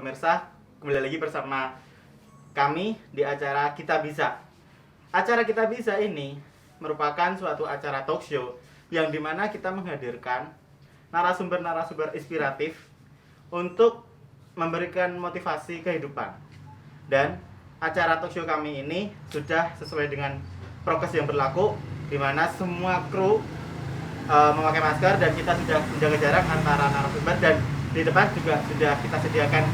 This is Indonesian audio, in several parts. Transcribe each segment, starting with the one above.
pemirsa, kembali lagi bersama kami di acara Kita Bisa. Acara Kita Bisa ini merupakan suatu acara talk show yang dimana kita menghadirkan narasumber-narasumber inspiratif untuk memberikan motivasi kehidupan. Dan acara talk show kami ini sudah sesuai dengan prokes yang berlaku, di mana semua kru memakai masker dan kita sudah menjaga jarak antara narasumber, dan di depan juga sudah kita sediakan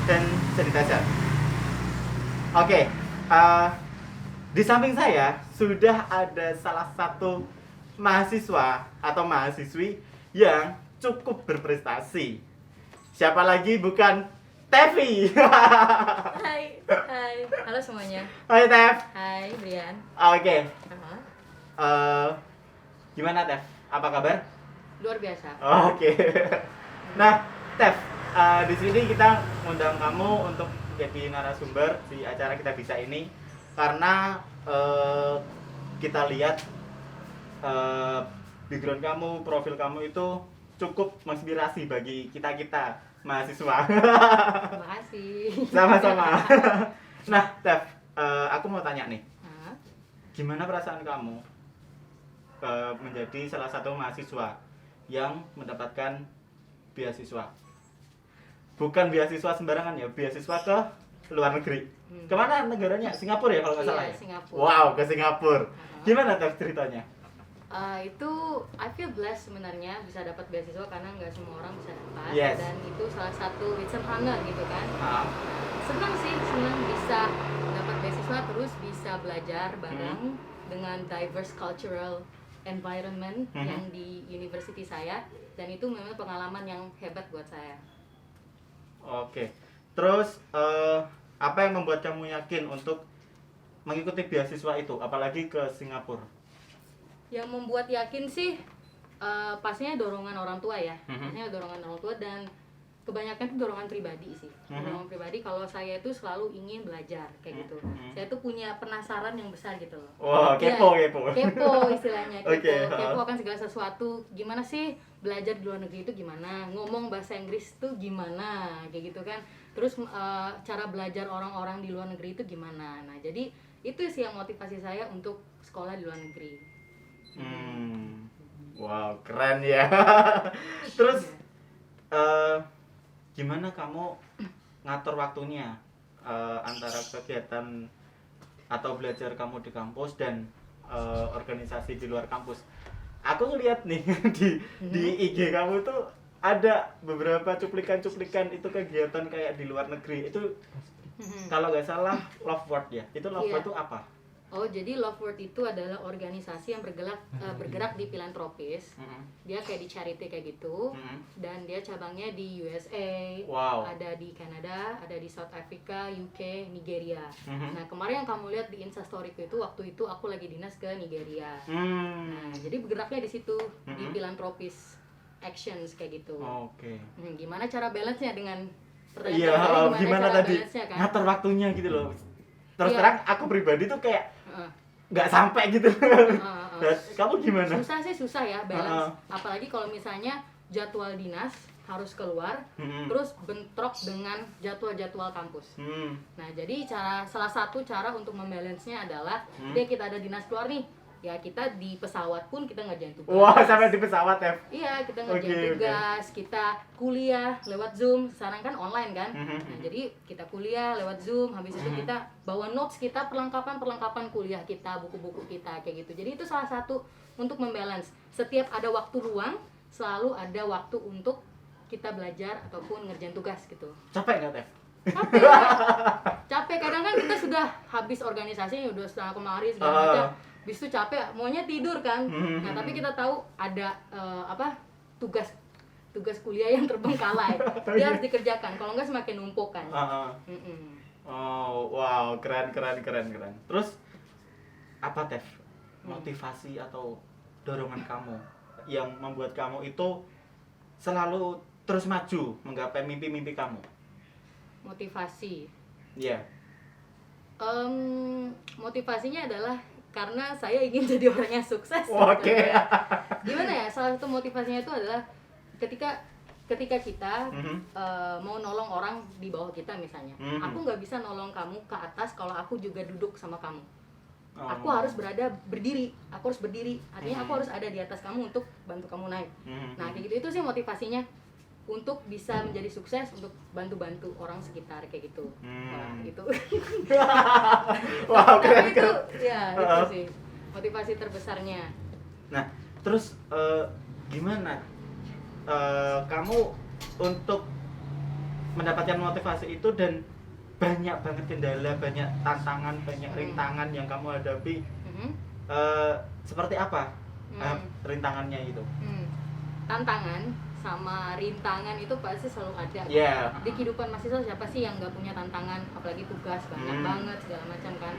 hand sanitizer. Oke, di samping saya sudah ada salah satu mahasiswa atau mahasiswi yang cukup berprestasi. Siapa lagi bukan Tevi. Hai, halo semuanya. Hai Tev. Hai, Brian. Oke. Gimana Tev? Apa kabar? Luar biasa. Oke. Nah, Tev, di sini kita ngundang kamu untuk jadi narasumber di acara Kita Bisa ini karena kita lihat background kamu, profil kamu itu cukup menginspirasi bagi kita mahasiswa. Terima kasih. Sama-sama. Nah, Tev, aku mau tanya nih, Hah? gimana perasaan kamu menjadi salah satu mahasiswa yang mendapatkan beasiswa? Bukan beasiswa sembarangan ya, beasiswa ke luar negeri. Kemana negaranya? Singapura ya kalau nggak salah ya? Singapura. Wow, ke Singapura. Gimana Tev ceritanya? Itu I feel blessed sebenarnya bisa dapat beasiswa karena nggak semua orang bisa dapat. Yes. Dan itu salah satu it's an honor gitu kan. Ah. Senang bisa dapat beasiswa, terus bisa belajar bareng dengan diverse cultural environment yang di university saya, dan itu memang pengalaman yang hebat buat saya. Oke. Terus apa yang membuat kamu yakin untuk mengikuti beasiswa itu, apalagi ke Singapura? Yang membuat yakin sih pastinya dorongan orang tua ya. Pastinya dorongan orang tua, dan kebanyakan itu dorongan pribadi sih. Dorongan pribadi, kalau saya itu selalu ingin belajar kayak gitu. Saya tuh punya penasaran yang besar gitu loh. Wah, kepo. Kepo istilahnya, kepo. Oke. Kepo akan segala sesuatu. Gimana sih belajar di luar negeri itu gimana? Ngomong bahasa Inggris tuh gimana? Kayak gitu kan. Terus cara belajar orang-orang di luar negeri itu gimana? Nah, jadi itu sih yang motivasi saya untuk sekolah di luar negeri. Wow, keren ya. Terus gimana kamu ngatur waktunya antara kegiatan atau belajar kamu di kampus dan organisasi di luar kampus? Aku ngeliat nih di IG kamu tuh ada beberapa cuplikan-cuplikan itu kegiatan kayak di luar negeri. Itu kalau nggak salah Love Word ya. Itu Love Word itu apa? Oh, jadi Love Word itu adalah organisasi yang bergerak di filantropis. Dia kayak di charity kayak gitu. Dan dia cabangnya di USA, Wow. ada di Kanada, ada di South Africa, UK, Nigeria. Nah, kemarin yang kamu lihat di Instastory itu, waktu itu aku lagi dinas ke Nigeria. Nah, jadi bergeraknya di situ, di filantropis actions kayak gitu. Oke. Gimana cara balance-nya dengan Iya, gimana cara tadi balance-nya kan? ngatur waktunya gitu loh. Terus Iya. terang aku pribadi tuh kayak nggak sampai gitu. Kamu gimana? Susah ya balance. Apalagi kalau misalnya jadwal dinas harus keluar, terus bentrok dengan jadwal kampus. Nah, jadi salah satu cara untuk membalance-nya adalah kita ada dinas keluar nih, ya kita di pesawat pun kita ngerjain tugas. Wah, sampai di pesawat ya? Iya, kita ngerjain tugas, kita kuliah lewat Zoom. Sekarang kan online kan. Nah, jadi kita kuliah lewat Zoom, habis itu kita bawa notes kita, perlengkapan kuliah kita, buku-buku kita kayak gitu. Jadi itu salah satu untuk membalance. Setiap ada waktu ruang, selalu ada waktu untuk kita belajar ataupun ngerjain tugas gitu. Capek nggak, Tef? Capek, kadang kan kita sudah habis organisasi, udah setengah kemari segala macam. Habis itu capek, maunya tidur kan. Nah, tapi kita tahu ada tugas kuliah yang terbengkalai. Dia harus dikerjakan, kalau enggak semakin numpuk kan. Oh, wow, keren. Terus apa, Tef? Motivasi atau dorongan kamu yang membuat kamu itu selalu terus maju menggapai mimpi-mimpi kamu? Motivasi. Iya. Motivasinya adalah karena saya ingin jadi orang yang sukses. Oke. Gimana ya? Salah satu motivasinya itu adalah ketika ketika kita Mhm. mau nolong orang di bawah kita misalnya, aku nggak bisa nolong kamu ke atas kalau aku juga duduk sama kamu. Oh. Aku harus berdiri, aku harus berdiri, artinya aku harus ada di atas kamu untuk bantu kamu naik. Nah kayak gitu, itu sih motivasinya untuk bisa menjadi sukses, untuk bantu-bantu orang sekitar kayak gitu. Wah, itu Wow, tapi keren, itu keren. ya itu sih motivasi terbesarnya. Nah, terus gimana kamu untuk mendapatkan motivasi itu, dan banyak banget kendala, banyak tantangan, banyak rintangan yang kamu hadapi, seperti apa rintangannya itu? Tantangan sama rintangan itu pasti selalu ada. Yeah. Di kehidupan mahasiswa siapa sih yang nggak punya tantangan, apalagi tugas banyak banget segala macam kan.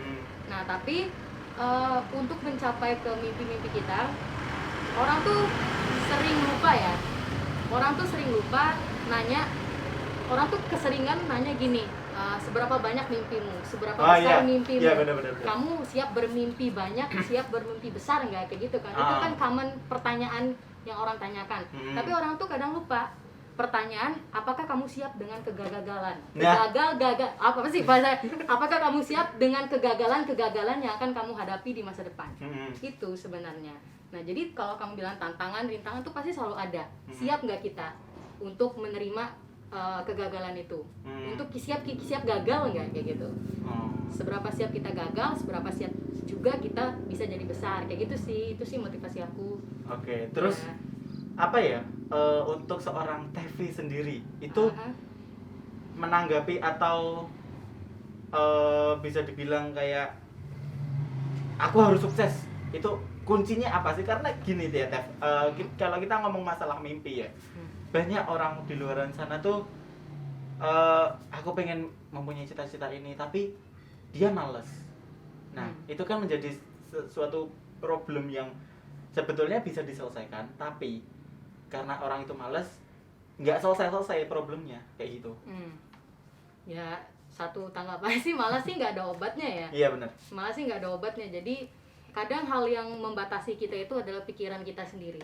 Nah tapi untuk mencapai ke mimpi-mimpi kita, orang tuh sering lupa ya. Orang tuh sering lupa nanya, orang tuh keseringan nanya gini, seberapa banyak mimpimu, seberapa besar mimpimu, benar. kamu siap bermimpi banyak, siap bermimpi besar nggak, kayak gitu kan. Itu kan common pertanyaan yang orang tanyakan. Tapi orang tuh kadang lupa pertanyaan, apakah kamu siap dengan kegagalan? Gagal, apa sih bahasa? Apakah kamu siap dengan kegagalan yang akan kamu hadapi di masa depan? Itu sebenarnya. Nah, jadi kalau kamu bilang tantangan, rintangan tuh pasti selalu ada. Siap nggak kita untuk menerima kegagalan itu? Untuk siap gagal nggak kayak gitu? Seberapa siap kita gagal, seberapa siap juga kita bisa jadi besar, kayak gitu sih. Itu sih motivasi aku. Oke, terus ya. Apa ya, untuk seorang Tevi sendiri itu menanggapi atau bisa dibilang kayak aku harus sukses, itu kuncinya apa sih? Karena gini ya Tev, kalau kita ngomong masalah mimpi ya, banyak orang di luar sana tuh aku pengen mempunyai cita-cita ini tapi dia males. Nah itu kan menjadi suatu problem yang sebetulnya bisa diselesaikan, tapi karena orang itu males, nggak selesai problemnya kayak gitu. Ya satu tanggapan sih, malas sih nggak ada obatnya ya. Iya benar. Malas sih nggak ada obatnya. Jadi kadang hal yang membatasi kita itu adalah pikiran kita sendiri.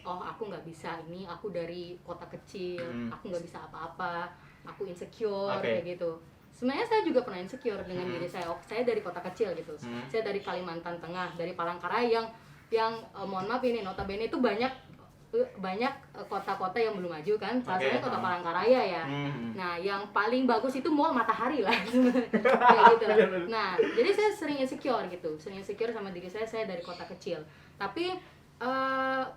Oh aku nggak bisa ini, aku dari kota kecil, aku nggak bisa apa-apa, aku insecure kayak gitu. Sebenarnya saya juga pernah insecure dengan diri saya. Oh, saya dari kota kecil gitu. Saya dari Kalimantan Tengah, dari Palangkaraya yang mohon maaf ini notabene itu banyak kota-kota yang belum maju kan. Salah satunya kota Palangkaraya ya. Nah, yang paling bagus itu Mall Matahari lah kayak gitu lah. Nah, jadi saya sering insecure gitu. Sering insecure sama diri saya dari kota kecil. Tapi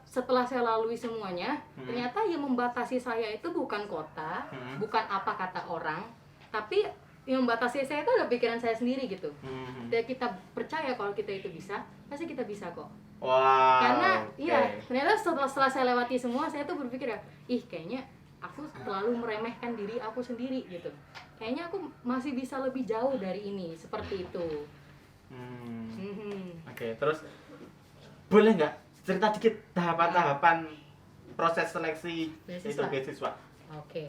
setelah saya lalui semuanya, ternyata yang membatasi saya itu bukan kota, bukan apa kata orang, tapi yang membatasi saya itu adalah pikiran saya sendiri gitu. Dan kita percaya kalau kita itu bisa, pasti kita bisa kok. Wow. Karena iya, ternyata setelah saya lewati semua, saya tuh berpikir ya, kayaknya aku terlalu meremehkan diri aku sendiri gitu. Kayaknya aku masih bisa lebih jauh dari ini, seperti itu. Oke, terus boleh nggak cerita dikit tahapan-tahapan proses seleksi itu beasiswa? Oke.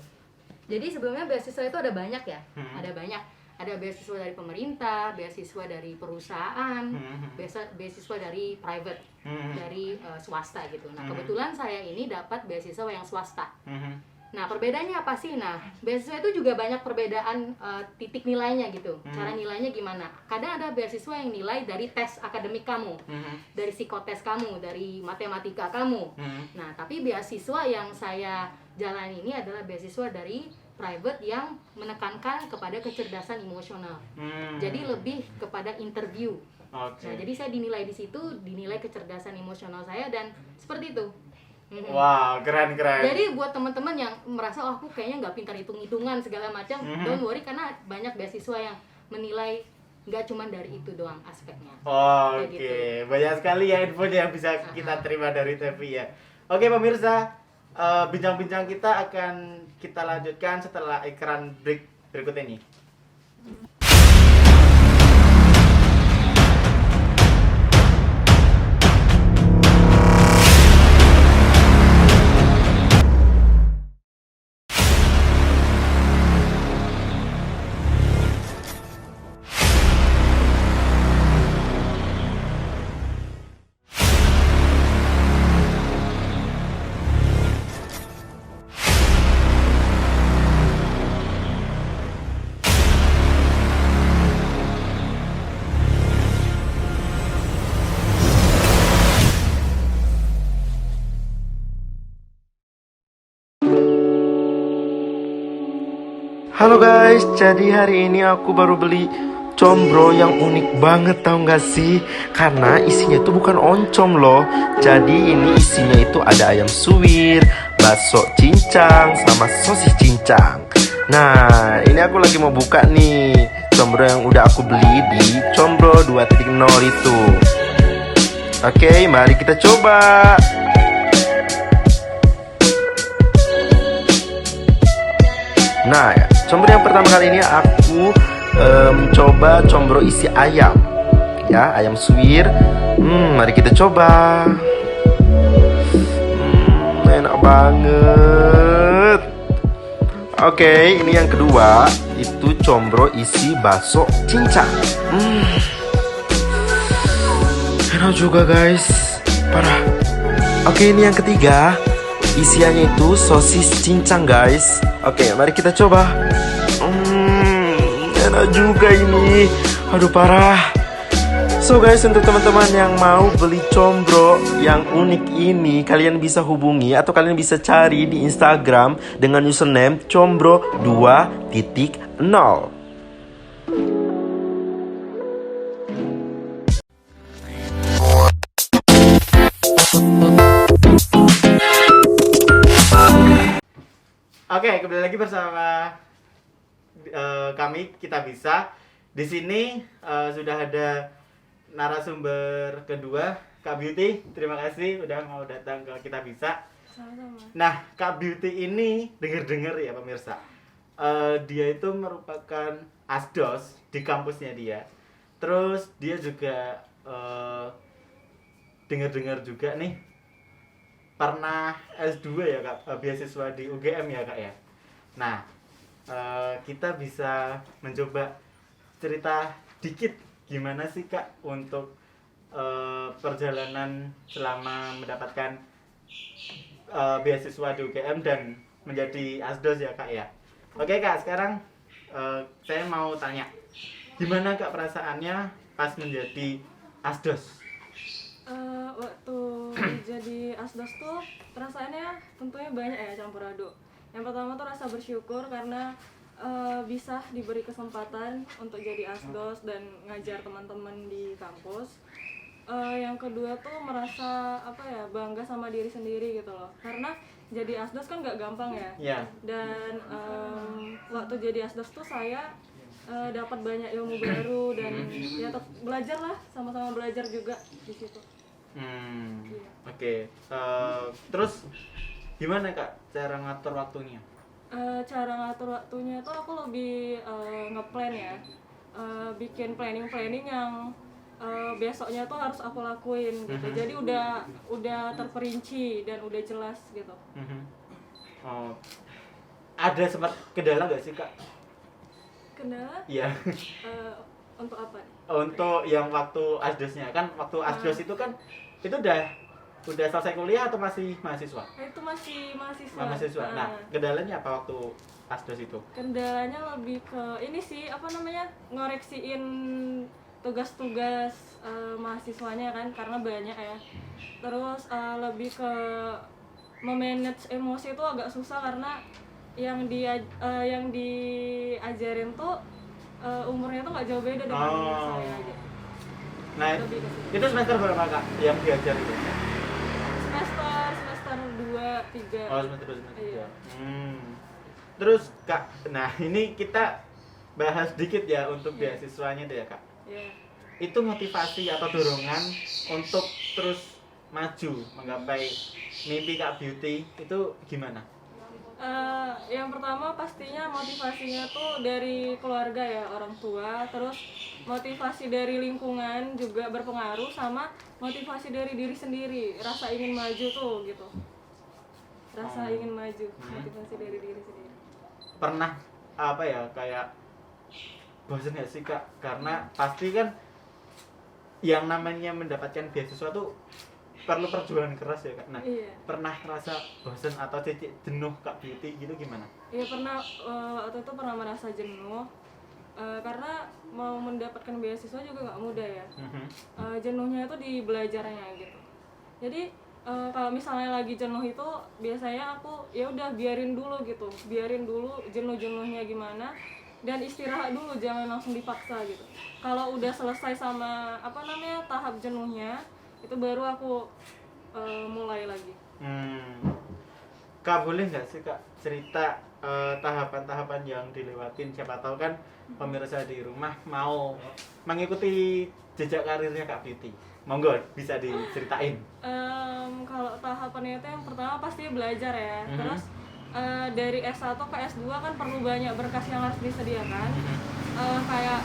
Jadi sebelumnya beasiswa itu ada banyak ya, ada banyak. Ada beasiswa dari pemerintah, beasiswa dari perusahaan, beasiswa dari private, dari swasta gitu. Nah kebetulan saya ini dapat beasiswa yang swasta. Nah perbedaannya apa sih? Nah beasiswa itu juga banyak perbedaan titik nilainya gitu. Cara nilainya gimana? Kadang ada beasiswa yang nilai dari tes akademik kamu, dari psikotes kamu, dari matematika kamu. Nah tapi beasiswa yang saya jalani ini adalah beasiswa dari private yang menekankan kepada kecerdasan emosional. Jadi lebih kepada interview. Nah, jadi saya dinilai di situ, dinilai kecerdasan emosional saya dan seperti itu. Wow, keren. Jadi buat teman-teman yang merasa aku kayaknya nggak pintar hitung-hitungan segala macam, don't worry karena banyak beasiswa yang menilai nggak cuma dari itu doang aspeknya. Oke. Gitu. Banyak sekali ya infonya yang bisa kita terima dari Tevi ya. Oke pemirsa, bincang-bincang kita akan kita lanjutkan setelah iklan break berikut ini. Halo guys, jadi hari ini aku baru beli combro yang unik banget, tau gak sih? Karena isinya itu bukan oncom loh. Jadi ini isinya itu ada ayam suwir, bakso cincang, sama sosis cincang. Nah, ini aku lagi mau buka nih combro yang udah aku beli di Combro 2.0 itu. Oke, mari kita coba. Nah, ya, combro yang pertama kali ini aku coba combro isi ayam. Ya, ayam suwir. Mari kita coba. Enak banget. Oke, ini yang kedua. Itu combro isi bakso cincang. Enak juga guys. Parah. Oke, ini yang ketiga. Isiannya itu sosis cincang guys. Oke, mari kita coba. Enak juga ini. Aduh parah. So guys, untuk teman-teman yang mau beli combro yang unik ini, kalian bisa hubungi atau kalian bisa cari di Instagram dengan username combro 2.0. Oke, kembali lagi bersama kami Kita Bisa. Di sini sudah ada narasumber kedua, Kak Beauty. Terima kasih udah mau datang ke Kita Bisa. Sama-sama. Nah, Kak Beauty ini dengar-dengar ya pemirsa, dia itu merupakan asdos di kampusnya dia. Terus dia juga dengar-dengar juga nih pernah S2 ya Kak, beasiswa di UGM ya Kak ya. Nah, kita bisa mencoba cerita dikit gimana sih Kak untuk perjalanan selama mendapatkan beasiswa di UGM dan menjadi asdos ya Kak ya. Oke Kak, sekarang saya mau tanya, gimana Kak perasaannya pas menjadi asdos? Waktu jadi asdos tuh perasaannya tentunya banyak ya, campur aduk. Yang pertama tuh rasa bersyukur karena bisa diberi kesempatan untuk jadi asdos dan ngajar teman-teman di kampus. Yang kedua tuh merasa bangga sama diri sendiri gitu loh, karena jadi asdos kan nggak gampang ya. Yeah. Dan waktu jadi asdos tuh saya dapat banyak ilmu baru dan ya belajar lah, sama-sama belajar juga di situ. Oke. Terus gimana Kak cara ngatur waktunya? Cara ngatur waktunya tuh aku lebih ngeplan ya, bikin planning yang besoknya tuh harus aku lakuin gitu. Jadi udah terperinci dan udah jelas gitu. Oh, ada sempat kendala nggak sih Kak? Kendala? Iya. Untuk apa? Untuk yang waktu asdosnya kan, waktu asdos itu kan itu udah selesai kuliah atau masih mahasiswa? Itu masih mahasiswa. Mahasiswa. Nah, kendalanya apa waktu asdos itu? Kendalanya lebih ke ini sih, ngoreksiin tugas-tugas mahasiswanya kan, karena banyak ya. Terus lebih ke memanage emosi itu agak susah karena yang diajarin tuh umurnya tuh nggak jauh beda dengan saya gitu. Nah, itu semester berapa Kak yang diajar itu? Semester 2, 3. Oh, semester 2, semester 3. Iya. Terus Kak, nah ini kita bahas dikit ya untuk beasiswanya tuh ya Kak. Yeah. Itu motivasi atau dorongan untuk terus maju menggapai mimpi Kak Beauty itu gimana? Yang pertama pastinya motivasinya tuh dari keluarga ya, orang tua. Terus motivasi dari lingkungan juga berpengaruh, sama motivasi dari diri sendiri, rasa ingin maju tuh gitu. Rasa ingin maju, motivasi dari diri sendiri. Pernah kayak bosan gak sih Kak? Karena pasti kan yang namanya mendapatkan beasiswa tuh perlu perjuangan keras ya Kak. Nah, iya. Pernah ngerasa bosan atau titik jenuh Kak Beauty gitu gimana? Iya pernah, waktu itu pernah merasa jenuh karena mau mendapatkan beasiswa juga nggak mudah ya. Jenuhnya itu di belajarnya gitu. Jadi kalau misalnya lagi jenuh itu biasanya aku ya udah biarin dulu gitu, biarin dulu jenuh-jenuhnya gimana, dan istirahat dulu, jangan langsung dipaksa gitu. Kalau udah selesai sama tahap jenuhnya, itu baru aku mulai lagi. Kak, boleh nggak sih Kak cerita tahapan-tahapan yang dilewatin? Siapa tahu kan pemirsa di rumah mau mengikuti jejak karirnya Kak Beauty. Monggo bisa diceritain. Kalau tahapannya itu yang pertama pasti belajar ya. Terus dari S1 ke S2 kan perlu banyak berkas yang harus disediakan. Kayak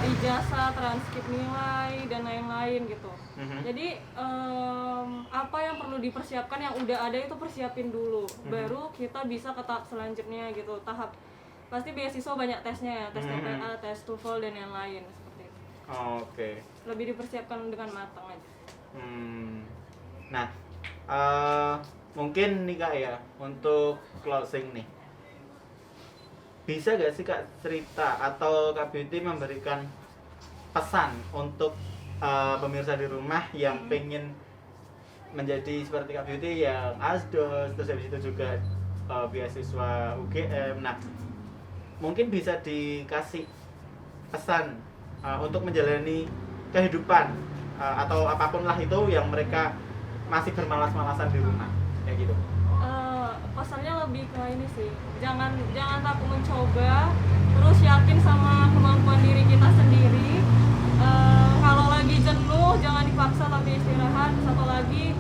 ijazah, transkrip nilai, dan lain-lain gitu. Jadi apa yang perlu dipersiapkan yang udah ada itu persiapin dulu, baru kita bisa ke tahap selanjutnya gitu. Tahap pasti beasiswa banyak tesnya ya, tes TPA, tes TOEFL, dan yang lain seperti itu. Oke. Lebih dipersiapkan dengan matang aja. Nah, mungkin nih Kak ya, untuk closing nih, bisa gak sih Kak cerita atau Kak Beauty memberikan pesan untuk pemirsa di rumah yang pengen menjadi seperti Kak Beauty yang asdos, terus habis itu juga beasiswa UGM. Nah, mungkin bisa dikasih pesan untuk menjalani kehidupan atau apapun lah itu yang mereka masih bermalas-malasan di rumah kayak gitu. Pesannya lebih ke ini sih, jangan takut mencoba, terus yakin sama kemampuan diri kita sendiri. Kalau lagi jenuh jangan dipaksa tapi istirahat. Satu lagi,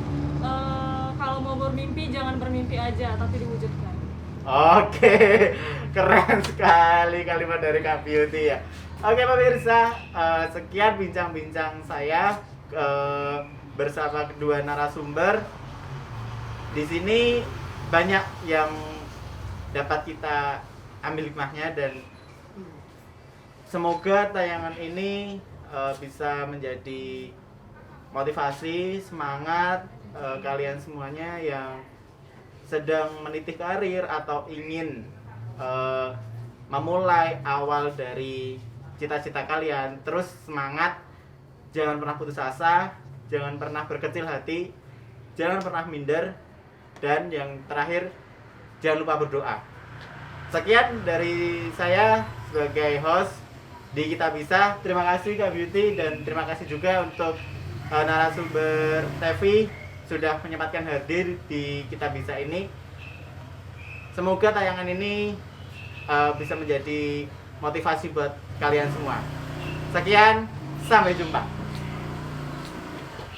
kalau mau bermimpi jangan bermimpi aja tapi diwujudkan. Oke, keren sekali kalimat dari Kak Beauty ya. Oke pemirsa, sekian bincang-bincang saya bersama kedua narasumber. Di sini banyak yang dapat kita ambil hikmahnya, dan semoga tayangan ini bisa menjadi motivasi, semangat kalian semuanya yang sedang meniti karir atau ingin memulai awal dari cita-cita kalian. Terus semangat, jangan pernah putus asa, jangan pernah berkecil hati, jangan pernah minder, dan yang terakhir jangan lupa berdoa. Sekian dari saya sebagai host di Kita Bisa. Terima kasih Kak Beauty, dan terima kasih juga untuk narasumber Tevi sudah menyempatkan hadir di Kita Bisa ini. Semoga tayangan ini bisa menjadi motivasi buat kalian semua. Sekian, sampai jumpa.